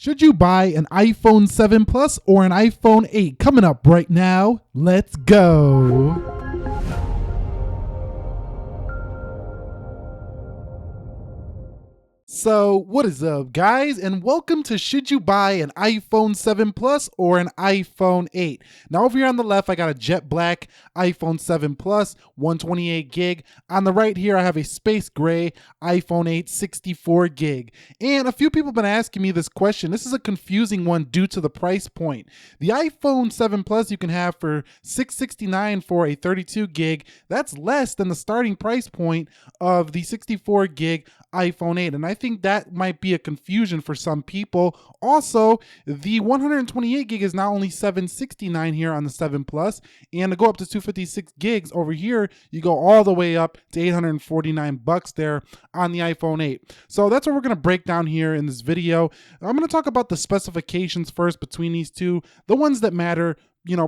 Should you buy an iPhone 7 Plus or an iPhone 8? Coming up right now. Let's go. So what is up, guys, and welcome to Should You Buy an iPhone 7 Plus or an iPhone 8? Now over here on the left, I got a jet black iPhone 7 Plus, 128 gig. On the right here, I have a space gray iPhone 8, 64 gig. And a few people have been asking me this question. This is a confusing one due to the price point. The iPhone 7 Plus you can have for $669 for a 32 gig. That's less than the starting price point of the 64 gig iPhone 8, and I think that might be a confusion for some people. Also, the 128 gig is now only $769 here on the 7 Plus, and to go up to 256 gigs over here, you go all the way up to $849 there on the iPhone 8. So that's what we're going to break down here in this video. I'm going to talk about the specifications first between these two, the ones that matter,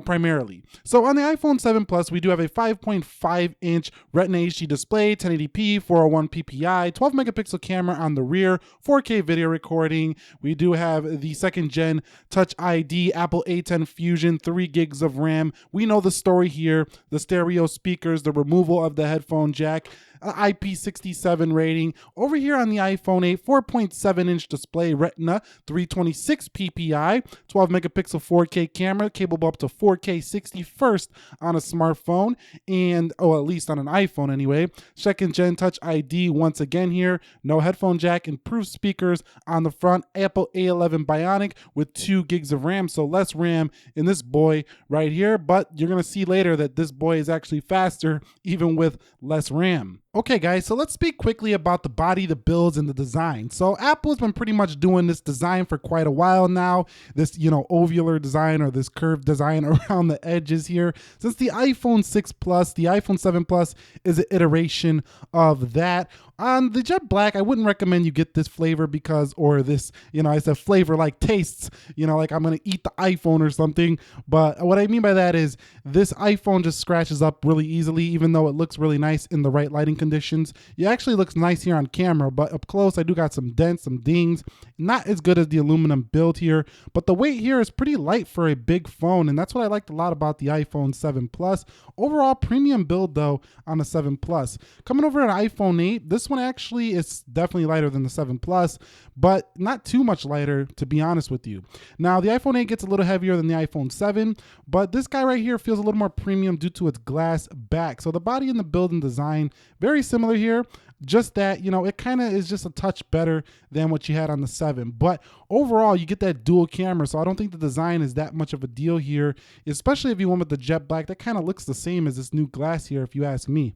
primarily. So on the iPhone 7 Plus, we do have a 5.5 inch Retina HD display, 1080p, 401 ppi, 12 megapixel camera on the rear, 4K video recording. We do have the second gen Touch ID, Apple A10 Fusion, 3 gigs of RAM. We know the story here, the stereo speakers, the removal of the headphone jack, IP67 rating. Over here on the iPhone 8, 4.7 inch display, Retina, 326 ppi, 12 megapixel 4K camera, capable up to 4K 60 first on a smartphone, and at least on an iPhone anyway. Second gen Touch ID once again here, no headphone jack, improved speakers on the front, Apple A11 Bionic with 2 gigs of RAM, so less RAM in this boy right here, but you're gonna see later that this boy is actually faster even with less RAM. Okay guys, so let's speak quickly about the body, the builds, and the design. So Apple's been pretty much doing this design for quite a while now, this ovular design or this curved design around the edges here. Since the iPhone 6 Plus, the iPhone 7 Plus is an iteration of that. On the jet black, I wouldn't recommend you get this flavor because, or this, I said flavor like tastes, like I'm gonna eat the iPhone or something. But what I mean by that is this iPhone just scratches up really easily, even though it looks really nice in the right lighting conditions. It actually looks nice here on camera, but up close I do got some dents, some dings. Not as good as the aluminum build here, but the weight here is pretty light for a big phone, and that's what I liked a lot about the iPhone 7 Plus. Overall premium build though on the 7 Plus. Coming over to iPhone 8, this one actually is definitely lighter than the 7 Plus, but not too much lighter, to be honest with you. Now the iPhone 8 gets a little heavier than the iPhone 7, but this guy right here feels a little more premium due to its glass back. So the body and the build and design, very similar here, just that, it kind of is just a touch better than what you had on the 7. But overall, you get that dual camera, so I don't think the design is that much of a deal here, especially if you went with the jet black. That kind of looks the same as this new glass here, if you ask me.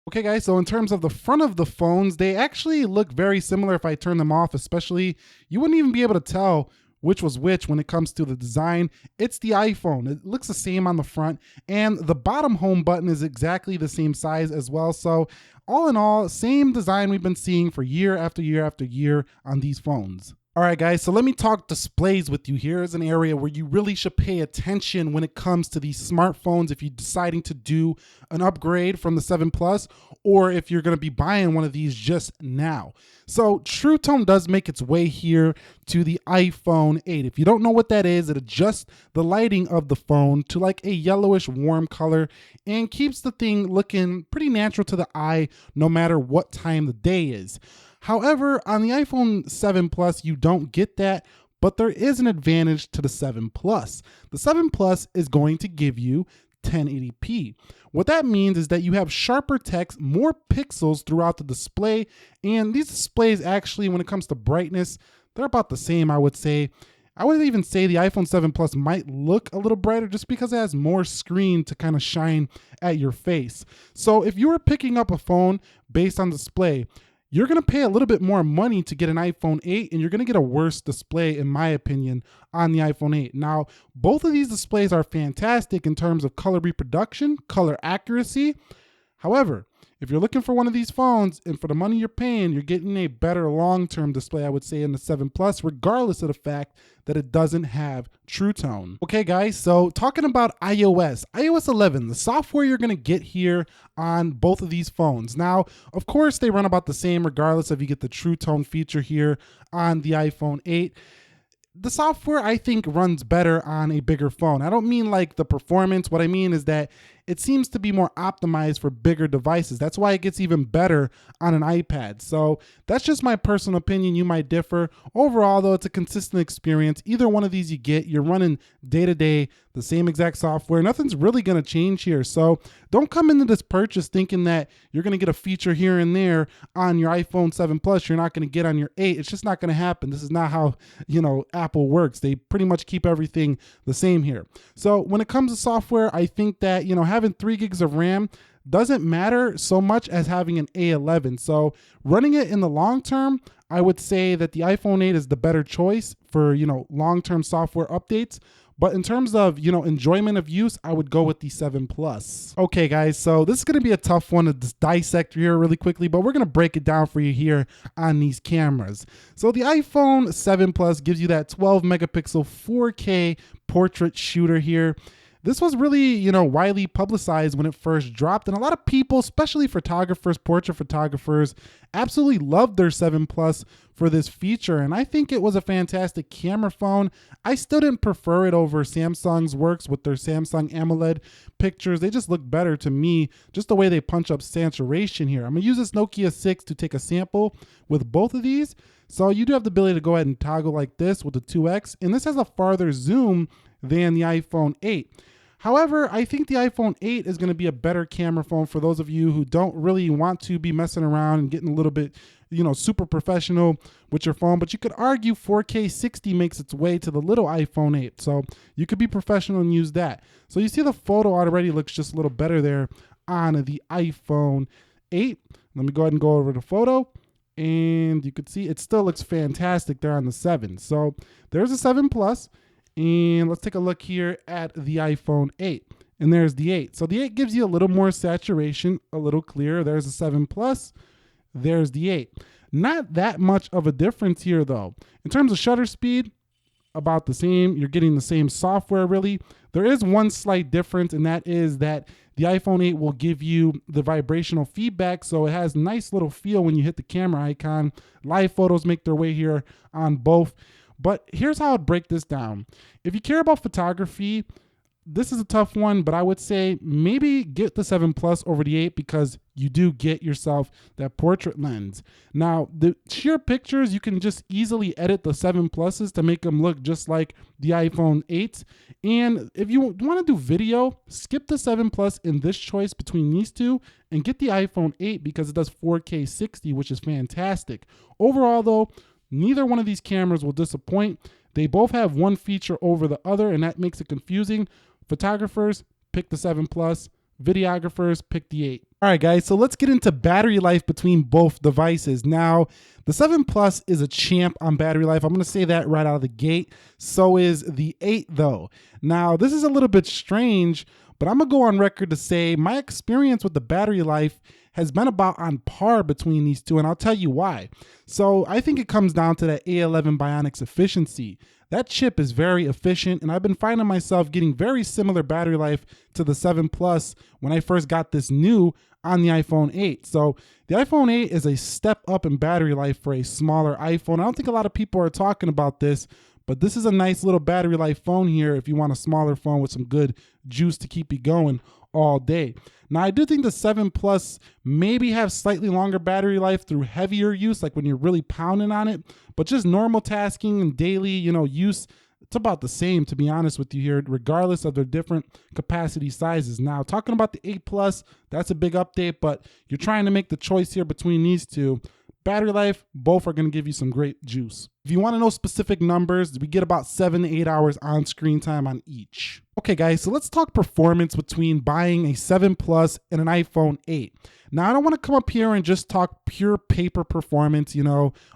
Okay guys, so in terms of the front of the phones, they actually look very similar if I turn them off, especially. You wouldn't even be able to tell which was which when it comes to the design. It's the iPhone. It looks the same on the front, and the bottom home button is exactly the same size as well. So all in all, same design we've been seeing for year after year after year on these phones. All right, guys, so let me talk displays with you. Here is an area where you really should pay attention when it comes to these smartphones if you're deciding to do an upgrade from the 7 Plus, or if you're going to be buying one of these just now. So True Tone does make its way here to the iPhone 8. If you don't know what that is, it adjusts the lighting of the phone to like a yellowish warm color and keeps the thing looking pretty natural to the eye no matter what time the day is. However, on the iPhone 7 Plus, you don't get that, but there is an advantage to the 7 Plus. The 7 Plus is going to give you 1080p. What that means is that you have sharper text, more pixels throughout the display, and these displays actually, when it comes to brightness, they're about the same, I would say. I would even say the iPhone 7 Plus might look a little brighter just because it has more screen to kind of shine at your face. So if you were picking up a phone based on display, you're going to pay a little bit more money to get an iPhone 8, and you're going to get a worse display, in my opinion, on the iPhone 8. Now, both of these displays are fantastic in terms of color reproduction, color accuracy. However, if you're looking for one of these phones and for the money you're paying, you're getting a better long-term display, I would say, in the 7 Plus, regardless of the fact that it doesn't have True Tone. Okay, guys, so talking about iOS 11, the software you're going to get here on both of these phones. Now, of course, they run about the same regardless if you get the True Tone feature here on the iPhone 8. the software I think runs better on a bigger phone. I don't mean like the performance. What I mean is that it seems to be more optimized for bigger devices. That's why it gets even better on an iPad. So that's just my personal opinion. You might differ. Overall, though, it's a consistent experience. Either one of these you get, you're running day to day the same exact software. Nothing's really going to change here. So don't come into this purchase thinking that you're going to get a feature here and there on your iPhone 7 Plus you're not going to get on your 8. It's just not going to happen. This is not how, Apple works. They pretty much keep everything the same here. So when it comes to software, I think that, having 3 gigs of RAM doesn't matter so much as having an A11. So running it in the long term, I would say that the iPhone 8 is the better choice for, long-term software updates. But in terms of, enjoyment of use, I would go with the 7 Plus. Okay, guys, so this is going to be a tough one to dissect here really quickly, but we're going to break it down for you here on these cameras. So the iPhone 7 Plus gives you that 12 megapixel 4K portrait shooter here. This was really, widely publicized when it first dropped, and a lot of people, especially photographers, portrait photographers, absolutely loved their 7 Plus for this feature, and I think it was a fantastic camera phone. I still didn't prefer it over Samsung's works with their Samsung AMOLED pictures. They just look better to me, just the way they punch up saturation here. I'm gonna use this Nokia 6 to take a sample with both of these. So you do have the ability to go ahead and toggle like this with the 2X, and this has a farther zoom than the iPhone 8. However, I think the iPhone 8 is going to be a better camera phone for those of you who don't really want to be messing around and getting a little bit, super professional with your phone. But you could argue 4K 60 makes its way to the little iPhone 8. So you could be professional and use that. So you see the photo already looks just a little better there on the iPhone 8. Let me go ahead and go over the photo. And you can see it still looks fantastic there on the 7. So there's a 7 Plus. And let's take a look here at the iPhone 8. And there's the 8. So the 8 gives you a little more saturation, a little clearer. There's the 7 Plus. There's the 8. Not that much of a difference here, though. In terms of shutter speed, about the same. You're getting the same software, really. There is one slight difference, and that is that the iPhone 8 will give you the vibrational feedback, so it has nice little feel when you hit the camera icon. Live photos make their way here on both. But here's how I'd break this down. If you care about photography, this is a tough one, but I would say maybe get the 7 Plus over the 8 because you do get yourself that portrait lens. Now, the sheer pictures, you can just easily edit the 7 Pluses to make them look just like the iPhone 8s. And if you want to do video, skip the 7 Plus in this choice between these two and get the iPhone 8 because it does 4K 60, which is fantastic. Overall, though, neither one of these cameras will disappoint. They both have one feature over the other, and that makes it confusing. Photographers, pick the 7 Plus. Videographers, pick the 8. All right, guys, so let's get into battery life between both devices. Now, the 7 Plus is a champ on battery life. I'm going to say that right out of the gate. So is the 8, though. Now, this is a little bit strange, but I'm going to go on record to say my experience with the battery life has been about on par between these two, and I'll tell you why. So I think it comes down to that A11 Bionics efficiency. That chip is very efficient, and I've been finding myself getting very similar battery life to the 7 Plus when I first got this new on the iPhone 8. So the iPhone 8 is a step up in battery life for a smaller iPhone. I don't think a lot of people are talking about this, but this is a nice little battery life phone here if you want a smaller phone with some good juice to keep you going all day. Now, I do think the 7 Plus maybe have slightly longer battery life through heavier use, like when you're really pounding on it, but just normal tasking and daily, use, it's about the same, to be honest with you here, regardless of their different capacity sizes. Now, talking about the 8 Plus, that's a big update, but you're trying to make the choice here between these two. Battery life, both are going to give you some great juice. If you want to know specific numbers, we get about 7 to 8 hours on screen time on each. Okay, guys, so let's talk performance between buying a 7 Plus and an iPhone 8. Now, I don't want to come up here and just talk pure paper performance,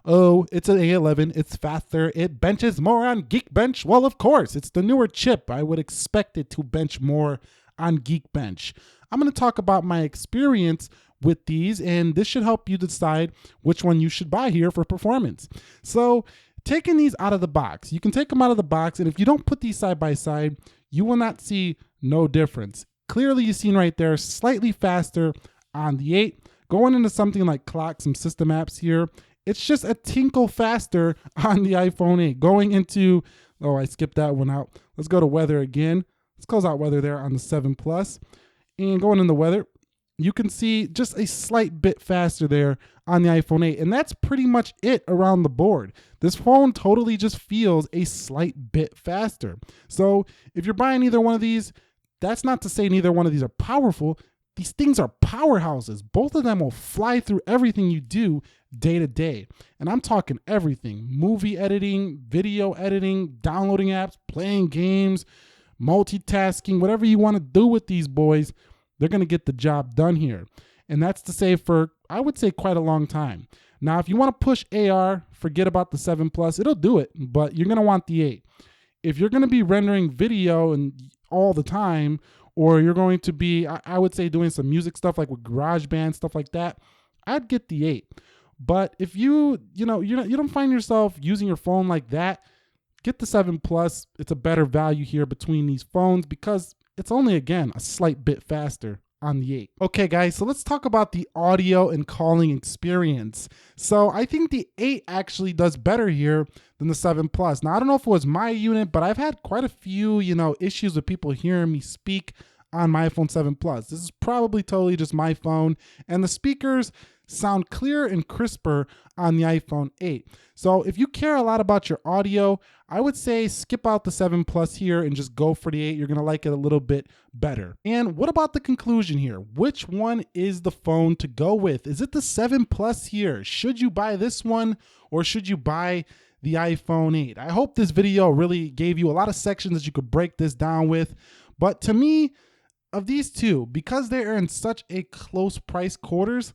oh, it's an A11, it's faster, it benches more on Geekbench. Well, of course, it's the newer chip. I would expect it to bench more on Geekbench. I'm going to talk about my experience with these, and this should help you decide which one you should buy here for performance. So taking these out of the box, you can take them out of the box, and if you don't put these side by side, you will not see no difference. Clearly, you've seen right there, slightly faster on the 8. Going into something like clock, some system apps here, It's just a tinkle faster on the iPhone 8. Going into, oh, I skipped that one out. Let's go to weather again. Let's close out weather there on the 7 Plus. And going in the weather, you can see just a slight bit faster there on the iPhone 8. And that's pretty much it around the board. This phone totally just feels a slight bit faster. So if you're buying either one of these, that's not to say neither one of these are powerful. These things are powerhouses. Both of them will fly through everything you do day to day. And I'm talking everything: movie editing, video editing, downloading apps, playing games, multitasking, whatever you want to do with these boys, they're going to get the job done here. And that's to say for, I would say, quite a long time. Now, if you want to push AR, forget about the 7 Plus. It'll do it, but you're going to want the 8. If you're going to be rendering video and all the time, or you're going to be, I would say, doing some music stuff like with GarageBand, stuff like that, I'd get the 8. But if you don't find yourself using your phone like that, get the 7 Plus. It's a better value here between these phones because it's only, again, a slight bit faster on the 8. Okay, guys, so let's talk about the audio and calling experience. So I think the 8 actually does better here than the 7 Plus. Now, I don't know if it was my unit, but I've had quite a few, issues with people hearing me speak on my iPhone 7 Plus. This is probably totally just my phone, and the speakers sound clearer and crisper on the iPhone 8. So if you care a lot about your audio, I would say skip out the 7 Plus here and just go for the 8. You're going to like it a little bit better. And what about the conclusion here? Which one is the phone to go with? Is it the 7 Plus here? Should you buy this one or should you buy the iPhone 8? I hope this video really gave you a lot of sections that you could break this down with. But to me, of these two, because they are in such a close price quarters,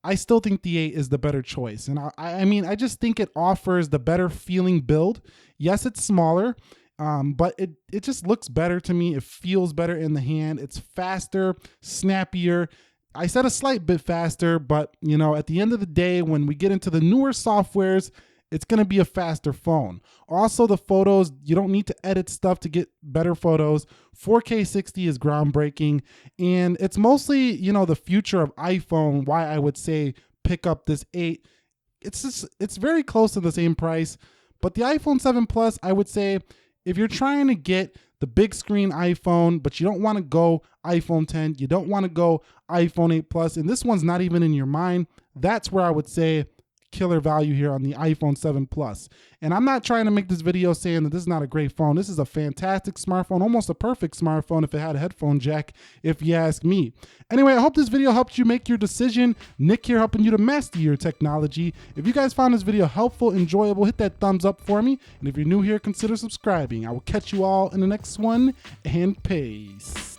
I still think the 8 is the better choice. And I just think it offers the better feeling build. Yes, it's smaller, but it just looks better to me. It feels better in the hand. It's faster, snappier. I said a slight bit faster, but at the end of the day, when we get into the newer softwares, it's going to be a faster phone. Also, the photos, you don't need to edit stuff to get better photos. 4K 60 is groundbreaking, and it's mostly, the future of iPhone, why I would say pick up this 8. It's very close to the same price, but the iPhone 7 Plus, I would say, if you're trying to get the big screen iPhone, but you don't want to go iPhone 10, you don't want to go iPhone 8 Plus, and this one's not even in your mind, that's where I would say killer value here on the iPhone 7 Plus. And I'm not trying to make this video saying that this is not a great phone. This is a fantastic smartphone, almost a perfect smartphone if it had a headphone jack, if you ask me. Anyway, I hope this video helped you make your decision. Nick here helping you to master your technology. If you guys found this video helpful, enjoyable, hit that thumbs up for me. And if you're new here, consider subscribing. I will catch you all in the next one, and peace.